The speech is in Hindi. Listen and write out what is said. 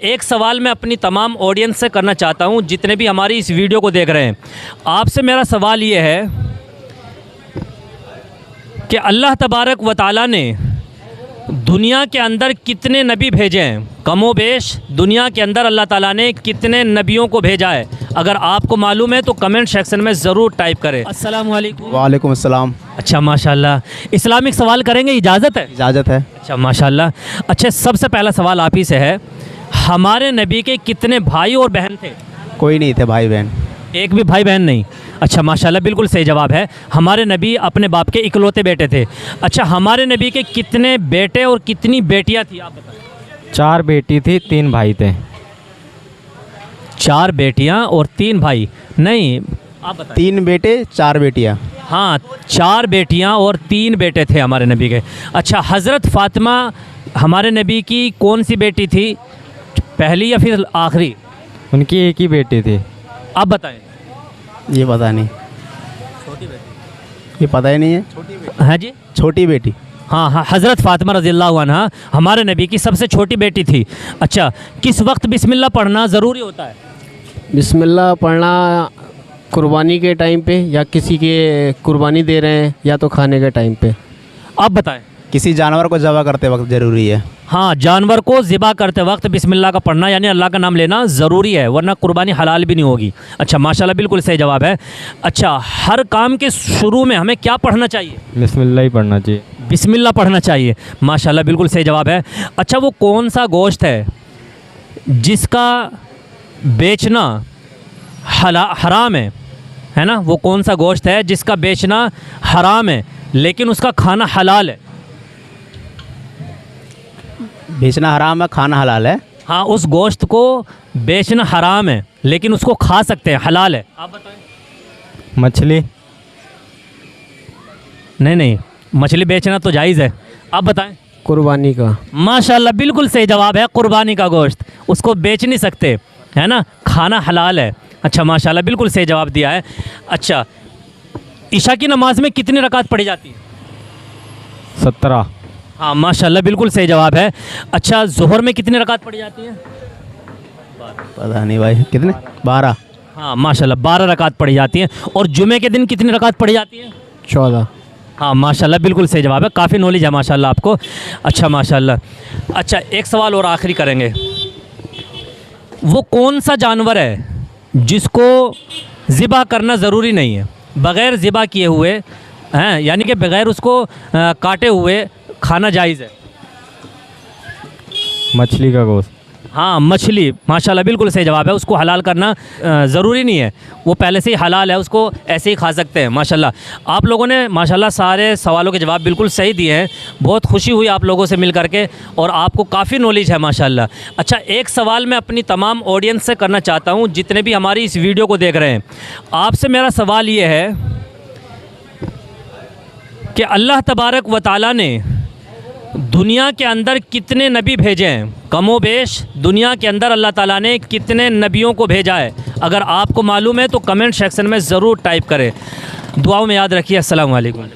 एक सवाल मैं अपनी तमाम ऑडियंस से करना चाहता हूं, जितने भी हमारी इस वीडियो को देख रहे हैं। आपसे मेरा सवाल ये है कि अल्लाह तबारक व तआला ने दुनिया के अंदर कितने नबी भेजे हैं? कमो बेश दुनिया के अंदर अल्लाह ताला ने कितने नबियों को भेजा है? अगर आपको मालूम है तो कमेंट सेक्शन में ज़रूर टाइप करें। अस्सलाम वालेकुम। वालेकुम अस्सलाम। अच्छा माशाल्लाह, इस्लामिक सवाल करेंगे, इजाज़त है? इजाज़त है। अच्छा माशाल्लाह। अच्छा, सबसे पहला सवाल आप ही से है, हमारे नबी के कितने भाई और बहन थे? कोई नहीं थे भाई बहन। एक भी भाई बहन नहीं। अच्छा माशाल्लाह, बिल्कुल सही जवाब है। हमारे नबी अपने बाप के इकलौते बेटे थे। अच्छा, हमारे नबी के कितने बेटे और कितनी बेटियां थी, आप बताएं? 4 बेटी थी, 3 भाई थे। 4 बेटियां और 3 भाई? नहीं, आप बताएं। 3 बेटे 4 बेटियाँ। हाँ, 4 बेटियां और 3 बेटे थे हमारे नबी के। अच्छा, हज़रत फ़ातिमा हमारे नबी की कौन सी बेटी थी, पहली या फिर आखिरी? उनकी एक ही बेटी थी। आप बताएं। ये पता नहीं। छोटी बेटी? ये पता ही नहीं है। हाँ जी, छोटी बेटी। हाँ हाँ, हज़रत फ़ातिमा रज़ियल्लाहु अन्हा हमारे नबी की सबसे छोटी बेटी थी। अच्छा, किस वक्त बिस्मिल्लाह पढ़ना ज़रूरी होता है? बिस्मिल्लाह पढ़ना कुर्बानी के टाइम पे, या किसी के कुर्बानी दे रहे हैं, या तो खाने के टाइम पे। आप बताएं। किसी जानवर को ज़बह करते वक्त ज़रूरी है। हाँ, जानवर को ज़िबा करते वक्त बिस्मिल्लाह का पढ़ना यानी अल्लाह का नाम लेना ज़रूरी है, वरना कुर्बानी हलाल भी नहीं होगी। अच्छा माशाल्लाह, बिल्कुल सही जवाब है। अच्छा, हर काम के शुरू में हमें क्या पढ़ना चाहिए? बिस्मिल्लाह ही पढ़ना चाहिए। बिस्मिल्लाह पढ़ना चाहिए। माशाल्लाह, बिल्कुल सही जवाब है। अच्छा, वो कौन सा गोश्त है जिसका बेचना हराम है ना? वो कौन सा गोश्त है जिसका बेचना हराम है लेकिन उसका खाना हलाल है? बेचना हराम है, खाना हलाल है। हाँ, उस गोश्त को बेचना हराम है लेकिन उसको खा सकते हैं, हलाल है। आप बताएं। मछली। नहीं, मछली बेचना तो जायज़ है। आप बताएं। कुर्बानी का। माशाल्लाह, बिल्कुल सही जवाब है। कुर्बानी का गोश्त, उसको बेच नहीं सकते, है ना? खाना हलाल है। अच्छा माशाल्लाह, बिल्कुल सही जवाब दिया है। अच्छा, ईशा की नमाज में कितनी रकात पढ़ी जाती है? 17। हाँ माशाल्लाह, बिल्कुल सही जवाब है। अच्छा, ज़ोहर में कितनी रकात पढ़ी जाती है? पता नहीं भाई, कितने? 12। हाँ माशाल्लाह, 12 रकात पढ़ी जाती हैं। और जुमे के दिन कितनी रकात पढ़ी जाती है? 14। हाँ माशाल्लाह, बिल्कुल सही जवाब है। काफ़ी नॉलेज है माशाल्लाह आपको। अच्छा माशाल्लाह। अच्छा, एक सवाल और आखिरी करेंगे। वो कौन सा जानवर है जिसको ज़िबा करना ज़रूरी नहीं है, बग़ैर ज़िबा किए हुए हैं, यानी कि बग़ैर उसको काटे हुए खाना जायज़ है? मछली का गोश्त। हाँ, मछली। माशाल्लाह, बिल्कुल सही जवाब है। उसको हलाल करना ज़रूरी नहीं है, वो पहले से ही हलाल है, उसको ऐसे ही खा सकते हैं। माशाल्लाह, आप लोगों ने माशाल्लाह सारे सवालों के जवाब बिल्कुल सही दिए हैं। बहुत खुशी हुई आप लोगों से मिल करके, और आपको काफ़ी नॉलेज है माशाल्लाह। अच्छा, एक सवाल मैं अपनी तमाम ऑडियंस से करना चाहता हूँ, जितने भी हमारी इस वीडियो को देख रहे हैं। आपसे मेरा सवाल ये है कि अल्लाह तबारक व तआला ने दुनिया के अंदर कितने नबी भेजे हैं? कमो बेश दुनिया के अंदर अल्लाह ताला ने कितने नबियों को भेजा है? अगर आपको मालूम है तो कमेंट सेक्शन में ज़रूर टाइप करें। दुआओं में याद रखिए। अस्सलाम वालेकुम।